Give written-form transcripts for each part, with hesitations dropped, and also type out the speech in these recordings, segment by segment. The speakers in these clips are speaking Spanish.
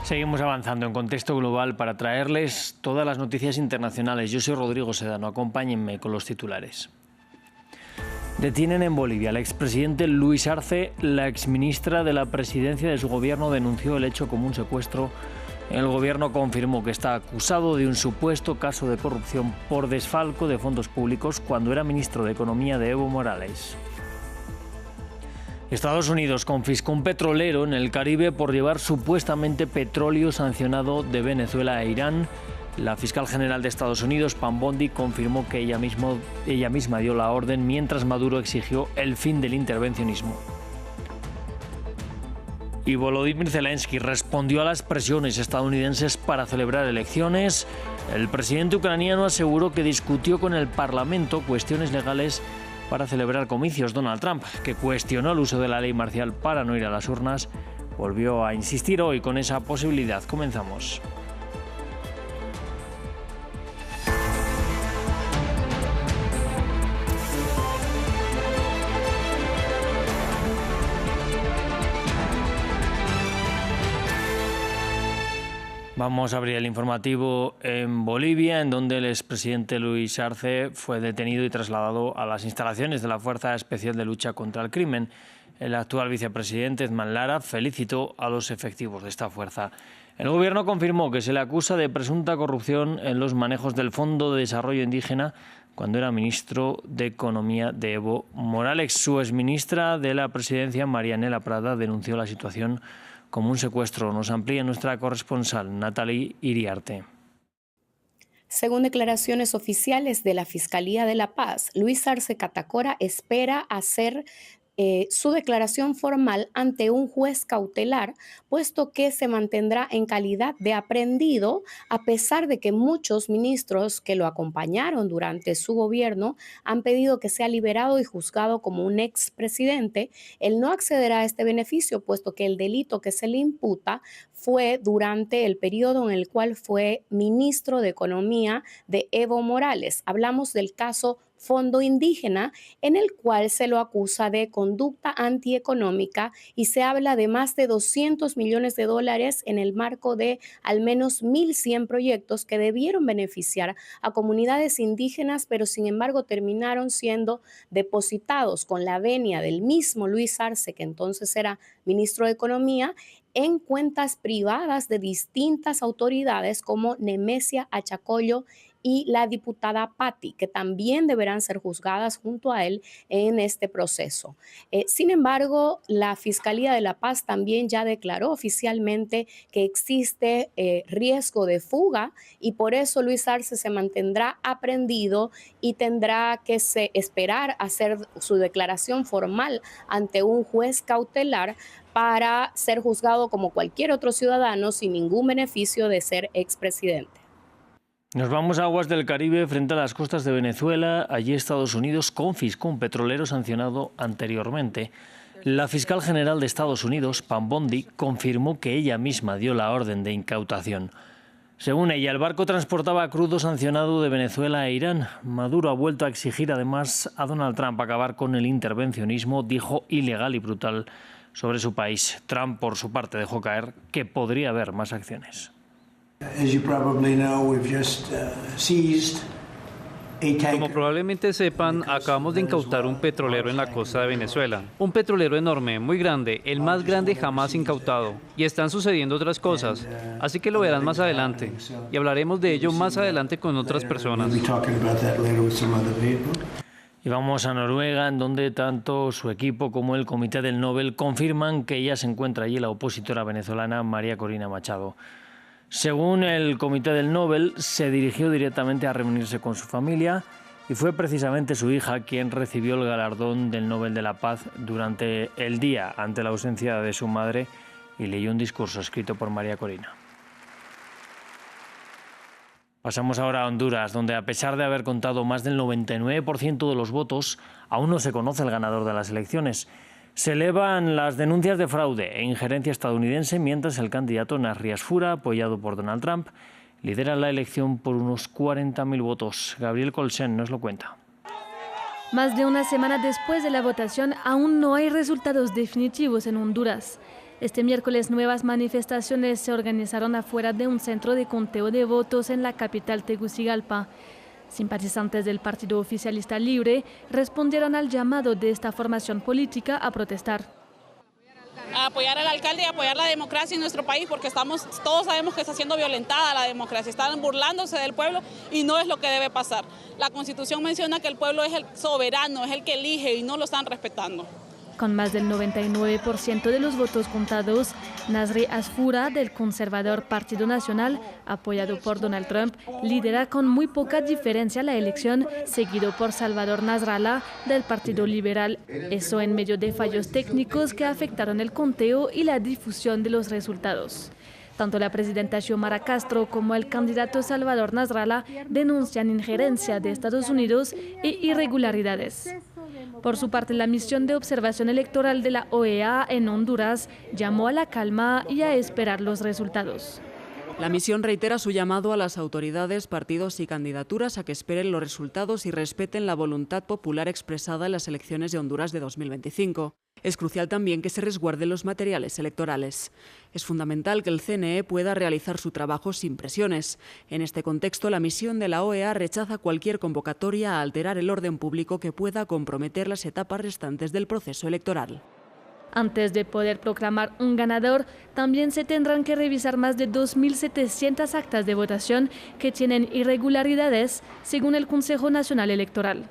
Seguimos avanzando en contexto global para traerles todas las noticias internacionales. Yo soy Rodrigo Sedano, acompáñenme con los titulares. Detienen en Bolivia al expresidente Luis Arce. La exministra de la presidencia de su gobierno denunció el hecho como un secuestro. El gobierno confirmó que está acusado de un supuesto caso de corrupción por desfalco de fondos públicos cuando era ministro de Economía de Evo Morales. Estados Unidos confiscó un petrolero en el Caribe por llevar supuestamente petróleo sancionado de Venezuela e Irán. La fiscal general de Estados Unidos, Pam Bondi, confirmó que ella misma dio la orden mientras Maduro exigió el fin del intervencionismo. Y Volodymyr Zelensky respondió a las presiones estadounidenses para celebrar elecciones. El presidente ucraniano aseguró que discutió con el Parlamento cuestiones legales para celebrar comicios. Donald Trump, que cuestionó el uso de la ley marcial para no ir a las urnas, volvió a insistir hoy con esa posibilidad. Comenzamos. Vamos a abrir el informativo en Bolivia, en donde el expresidente Luis Arce fue detenido y trasladado a las instalaciones de la Fuerza Especial de Lucha contra el Crimen. El actual vicepresidente Edman Lara felicitó a los efectivos de esta fuerza. El gobierno confirmó que se le acusa de presunta corrupción en los manejos del Fondo de Desarrollo Indígena cuando era ministro de Economía de Evo Morales. Su exministra de la Presidencia, Marianela Prada, denunció la situación como un secuestro. Nos amplía nuestra corresponsal, Natalie Iriarte. Según declaraciones oficiales de la Fiscalía de La Paz, Luis Arce Catacora espera hacer su declaración formal ante un juez cautelar, puesto que se mantendrá en calidad de aprehendido, a pesar de que muchos ministros que lo acompañaron durante su gobierno han pedido que sea liberado y juzgado como un expresidente. Él no accederá a este beneficio, puesto que el delito que se le imputa fue durante el periodo en el cual fue ministro de Economía de Evo Morales. Hablamos del caso Fondo Indígena, en el cual se lo acusa de conducta antieconómica y se habla de más de 200 millones de dólares en el marco de al menos 1.100 proyectos que debieron beneficiar a comunidades indígenas, pero sin embargo terminaron siendo depositados con la venia del mismo Luis Arce, que entonces era ministro de Economía, en cuentas privadas de distintas autoridades como Nemesia Achacollo y la diputada Patti, que también deberán ser juzgadas junto a él en este proceso. Sin embargo, la Fiscalía de La Paz también ya declaró oficialmente que existe riesgo de fuga y por eso Luis Arce se mantendrá aprehendido y tendrá que esperar a hacer su declaración formal ante un juez cautelar para ser juzgado como cualquier otro ciudadano sin ningún beneficio de ser expresidente. Nos vamos a aguas del Caribe, frente a las costas de Venezuela. Allí Estados Unidos confiscó un petrolero sancionado anteriormente. La fiscal general de Estados Unidos, Pam Bondi, confirmó que ella misma dio la orden de incautación. Según ella, el barco transportaba crudo sancionado de Venezuela e Irán. Maduro ha vuelto a exigir además a Donald Trump acabar con el intervencionismo, dijo, ilegal y brutal sobre su país. Trump, por su parte, dejó caer que podría haber más acciones. Como probablemente sepan, acabamos de incautar un petrolero en la costa de Venezuela. Un petrolero enorme, muy grande, el más grande jamás incautado. Y están sucediendo otras cosas, así que lo verán más adelante. Y hablaremos de ello más adelante con otras personas. Y vamos a Noruega, en donde tanto su equipo como el Comité del Nobel confirman que ya se encuentra allí la opositora venezolana María Corina Machado. Según el Comité del Nobel, se dirigió directamente a reunirse con su familia y fue precisamente su hija quien recibió el galardón del Nobel de la Paz durante el día ante la ausencia de su madre y leyó un discurso escrito por María Corina. Pasamos ahora a Honduras, donde a pesar de haber contado más del 99% de los votos, aún no se conoce el ganador de las elecciones. Se elevan las denuncias de fraude e injerencia estadounidense, mientras el candidato Nasri Asfura, apoyado por Donald Trump, lidera la elección por unos 40.000 votos. Gabriel Colsen nos lo cuenta. Más de una semana después de la votación, aún no hay resultados definitivos en Honduras. Este miércoles nuevas manifestaciones se organizaron afuera de un centro de conteo de votos en la capital Tegucigalpa. Simpatizantes del Partido Oficialista Libre respondieron al llamado de esta formación política a protestar. A apoyar al alcalde y apoyar la democracia en nuestro país, porque todos sabemos que está siendo violentada la democracia, están burlándose del pueblo y no es lo que debe pasar. La Constitución menciona que el pueblo es el soberano, es el que elige y no lo están respetando. Con más del 99% de los votos contados, Nasri Asfura, del conservador Partido Nacional, apoyado por Donald Trump, lidera con muy poca diferencia la elección, seguido por Salvador Nasrallah, del Partido Liberal. Eso en medio de fallos técnicos que afectaron el conteo y la difusión de los resultados. Tanto la presidenta Xiomara Castro como el candidato Salvador Nasrallah denuncian injerencia de Estados Unidos e irregularidades. Por su parte, la misión de observación electoral de la OEA en Honduras llamó a la calma y a esperar los resultados. La misión reitera su llamado a las autoridades, partidos y candidaturas a que esperen los resultados y respeten la voluntad popular expresada en las elecciones de Honduras de 2025. Es crucial también que se resguarden los materiales electorales. Es fundamental que el CNE pueda realizar su trabajo sin presiones. En este contexto, la misión de la OEA rechaza cualquier convocatoria a alterar el orden público que pueda comprometer las etapas restantes del proceso electoral. Antes de poder proclamar un ganador, también se tendrán que revisar más de 2.700 actas de votación que tienen irregularidades, según el Consejo Nacional Electoral.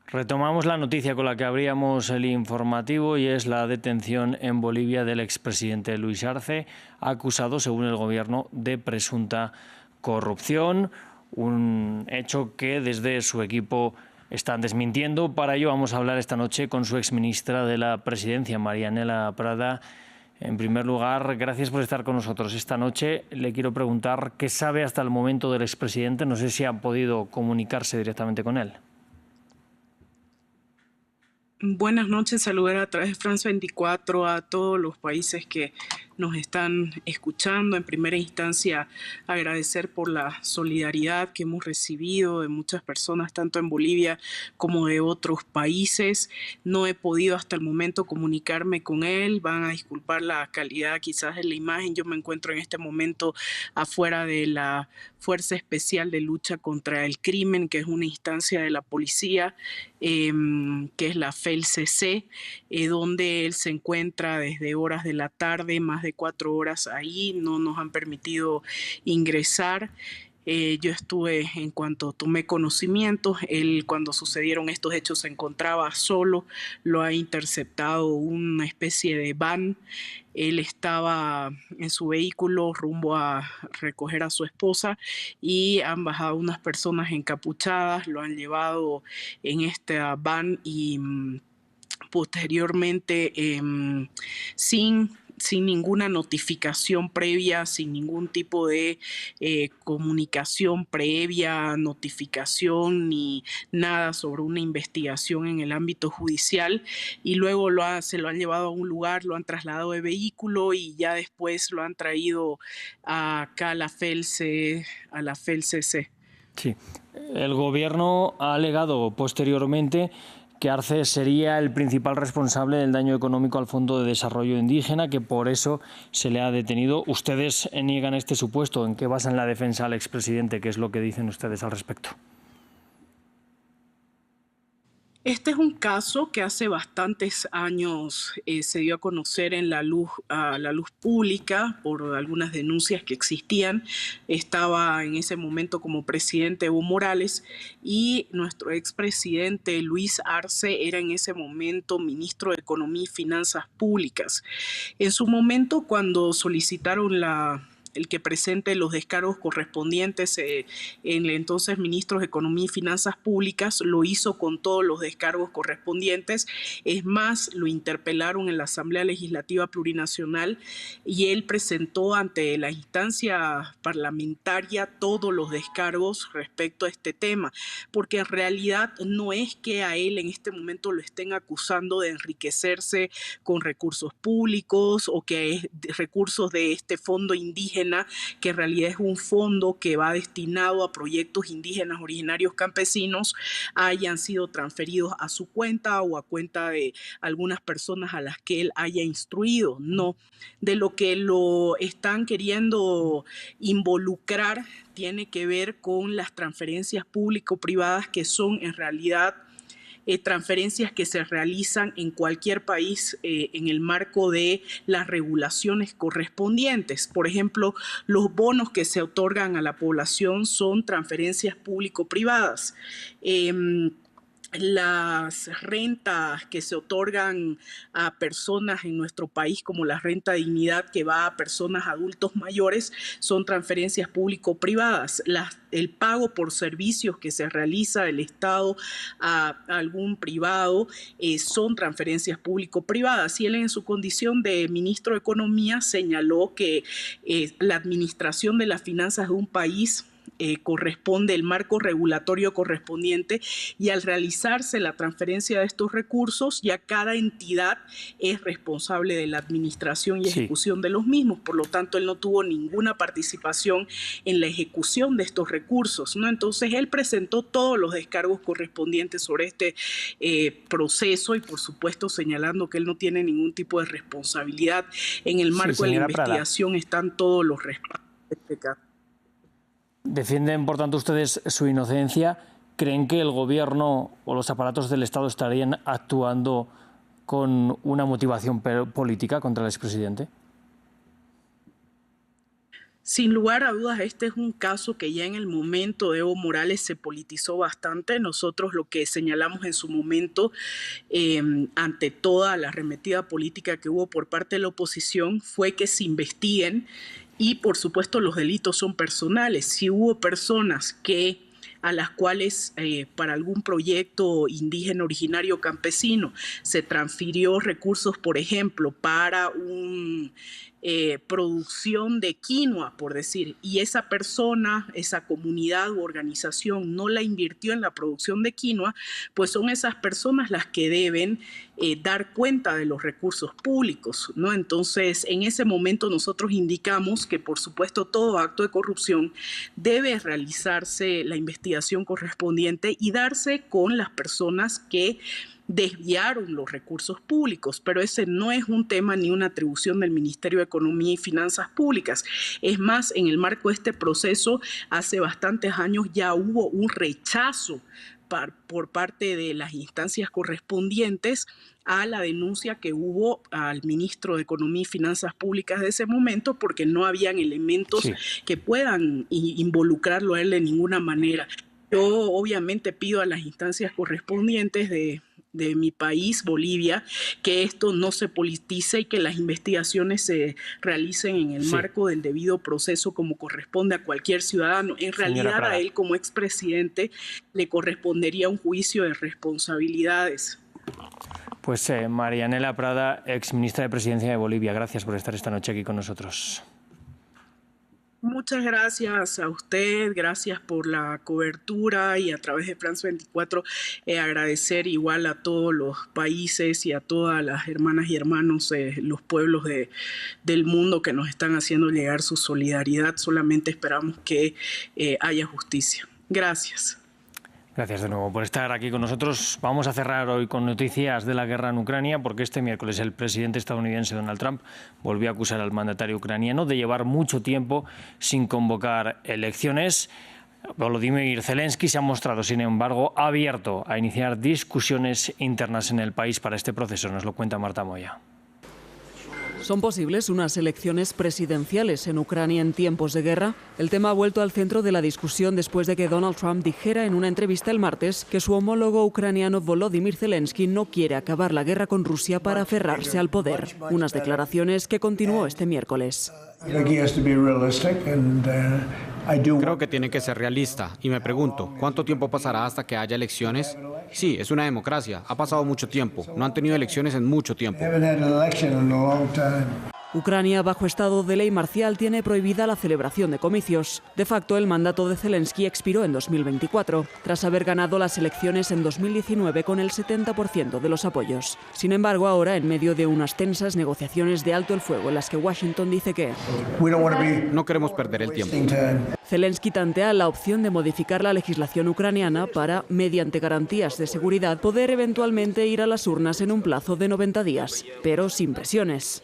Retomamos la noticia con la que abríamos el informativo y es la detención en Bolivia del expresidente Luis Arce, acusado, según el gobierno, de presunta corrupción, un hecho que desde su equipo están desmintiendo. Para ello vamos a hablar esta noche con su exministra de la Presidencia, Marianela Prada. En primer lugar, gracias por estar con nosotros esta noche. Le quiero preguntar qué sabe hasta el momento del expresidente. No sé si han podido comunicarse directamente con él. Buenas noches, saludar a través de France 24 a todos los países que nos están escuchando. En primera instancia, agradecer por la solidaridad que hemos recibido de muchas personas, tanto en Bolivia como de otros países. No he podido hasta el momento comunicarme con él. Van a disculpar la calidad quizás de la imagen. Yo me encuentro en este momento afuera de la Fuerza Especial de Lucha contra el Crimen, que es una instancia de la policía, que es la FELCC, donde él se encuentra desde horas de la tarde, más de 4 horas ahí. No nos han permitido ingresar. Yo estuve, en cuanto tomé conocimiento, él cuando sucedieron estos hechos se encontraba solo, lo ha interceptado una especie de van. Él estaba en su vehículo rumbo a recoger a su esposa y han bajado unas personas encapuchadas, lo han llevado en esta van y posteriormente sin ninguna notificación previa, sin ningún tipo de comunicación previa, notificación ni nada sobre una investigación en el ámbito judicial, y luego se lo han llevado a un lugar, lo han trasladado de vehículo y ya después lo han traído acá a la FELCC. Sí, el gobierno ha alegado posteriormente que Arce sería el principal responsable del daño económico al Fondo de Desarrollo Indígena, que por eso se le ha detenido. ¿Ustedes niegan este supuesto? ¿En qué basan la defensa al expresidente? ¿Qué es lo que dicen ustedes al respecto? Este es un caso que hace bastantes años se dio a conocer a la luz pública por algunas denuncias que existían. Estaba en ese momento como presidente Evo Morales y nuestro expresidente Luis Arce era en ese momento ministro de Economía y Finanzas Públicas. En su momento, cuando solicitaron el que presente los descargos correspondientes, el entonces ministro de Economía y Finanzas Públicas lo hizo con todos los descargos correspondientes. Es más, lo interpelaron en la Asamblea Legislativa Plurinacional y él presentó ante la instancia parlamentaria todos los descargos respecto a este tema, porque en realidad no es que a él en este momento lo estén acusando de enriquecerse con recursos públicos o que recursos de este fondo indígena indígena, que en realidad es un fondo que va destinado a proyectos indígenas originarios campesinos, hayan sido transferidos a su cuenta o a cuenta de algunas personas a las que él haya instruido. No, de lo que lo están queriendo involucrar tiene que ver con las transferencias público-privadas, que son en realidad transferencias que se realizan en cualquier país en el marco de las regulaciones correspondientes. Por ejemplo, los bonos que se otorgan a la población son transferencias público-privadas. Las rentas que se otorgan a personas en nuestro país, como la renta dignidad que va a personas adultos mayores, son transferencias público-privadas. El pago por servicios que se realiza del Estado a algún privado son transferencias público-privadas. Y él, en su condición de ministro de Economía, señaló que la administración de las finanzas de un país corresponde el marco regulatorio correspondiente, y al realizarse la transferencia de estos recursos ya cada entidad es responsable de la administración y ejecución de los mismos. Por lo tanto, él no tuvo ninguna participación en la ejecución de estos recursos, ¿no? Entonces él presentó todos los descargos correspondientes sobre este proceso, y por supuesto señalando que él no tiene ningún tipo de responsabilidad. En el marco de la investigación Prada, están todos los respaldos de este caso. Defienden, por tanto, ustedes su inocencia. ¿Creen que el gobierno o los aparatos del Estado estarían actuando con una motivación política contra el expresidente? Sin lugar a dudas, este es un caso que ya en el momento de Evo Morales se politizó bastante. Nosotros lo que señalamos en su momento, ante toda la arremetida política que hubo por parte de la oposición, fue que se investiguen. Y por supuesto los delitos son personales. Si hubo personas a las cuales para algún proyecto indígena originario campesino se transfirió recursos, por ejemplo, para una producción de quinoa, por decir, y esa persona, esa comunidad u organización no la invirtió en la producción de quinoa, pues son esas personas las que deben dar cuenta de los recursos públicos, ¿no? Entonces, en ese momento nosotros indicamos que, por supuesto, todo acto de corrupción debe realizarse la investigación correspondiente y darse con las personas que desviaron los recursos públicos, pero ese no es un tema ni una atribución del Ministerio de Economía y Finanzas Públicas. Es más, en el marco de este proceso, hace bastantes años ya hubo un rechazo por parte de las instancias correspondientes a la denuncia que hubo al ministro de Economía y Finanzas Públicas de ese momento, porque no habían elementos que puedan involucrarlo a él de ninguna manera. Yo obviamente pido a las instancias correspondientes de mi país, Bolivia, que esto no se politice y que las investigaciones se realicen en el marco del debido proceso como corresponde a cualquier ciudadano. En realidad a él como expresidente le correspondería un juicio de responsabilidades. Pues Marianela Prada, exministra de Presidencia de Bolivia, gracias por estar esta noche aquí con nosotros. Muchas gracias a usted, gracias por la cobertura, y a través de France 24 agradecer igual a todos los países y a todas las hermanas y hermanos, los pueblos del mundo que nos están haciendo llegar su solidaridad. Solamente esperamos que haya justicia. Gracias. Gracias de nuevo por estar aquí con nosotros. Vamos a cerrar hoy con noticias de la guerra en Ucrania, porque este miércoles el presidente estadounidense Donald Trump volvió a acusar al mandatario ucraniano de llevar mucho tiempo sin convocar elecciones. Volodymyr Zelensky se ha mostrado, sin embargo, abierto a iniciar discusiones internas en el país para este proceso. Nos lo cuenta Marta Moya. ¿Son posibles unas elecciones presidenciales en Ucrania en tiempos de guerra? El tema ha vuelto al centro de la discusión después de que Donald Trump dijera en una entrevista el martes que su homólogo ucraniano Volodymyr Zelensky no quiere acabar la guerra con Rusia para aferrarse al poder. Unas declaraciones que continuó este miércoles. Creo que tiene que ser realista y me pregunto, ¿cuánto tiempo pasará hasta que haya elecciones? Sí, es una democracia, ha pasado mucho tiempo, no han tenido elecciones en mucho tiempo. Ucrania, bajo estado de ley marcial, tiene prohibida la celebración de comicios. De facto, el mandato de Zelensky expiró en 2024, tras haber ganado las elecciones en 2019 con el 70% de los apoyos. Sin embargo, ahora, en medio de unas tensas negociaciones de alto el fuego en las que Washington dice que no queremos perder el tiempo. Zelensky tantea la opción de modificar la legislación ucraniana para, mediante garantías de seguridad, poder eventualmente ir a las urnas en un plazo de 90 días, pero sin presiones.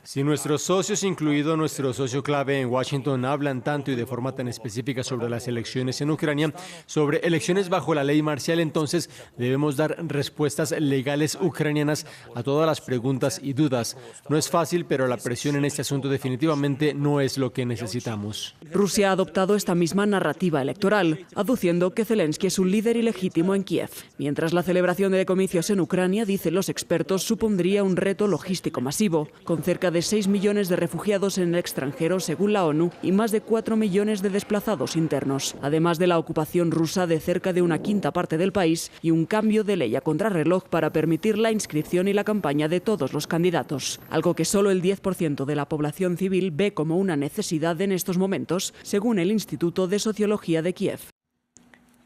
Si nuestros socios, incluido nuestro socio clave en Washington, hablan tanto y de forma tan específica sobre las elecciones en Ucrania, sobre elecciones bajo la ley marcial, entonces debemos dar respuestas legales ucranianas a todas las preguntas y dudas. No es fácil, pero la presión en este asunto definitivamente no es lo que necesitamos. Rusia ha adoptado esta misma narrativa electoral, aduciendo que Zelensky es un líder ilegítimo en Kiev, mientras la celebración de comicios en Ucrania, dicen los expertos, supondría un reto logístico masivo, con cerca de 6 millones de refugiados en el extranjero según la ONU y más de 4 millones de desplazados internos, además de la ocupación rusa de cerca de una quinta parte del país y un cambio de ley a contrarreloj para permitir la inscripción y la campaña de todos los candidatos, algo que solo el 10% de la población civil ve como una necesidad en estos momentos, según el Instituto de Sociología de Kiev.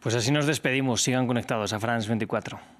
Pues así nos despedimos. Sigan conectados a France 24.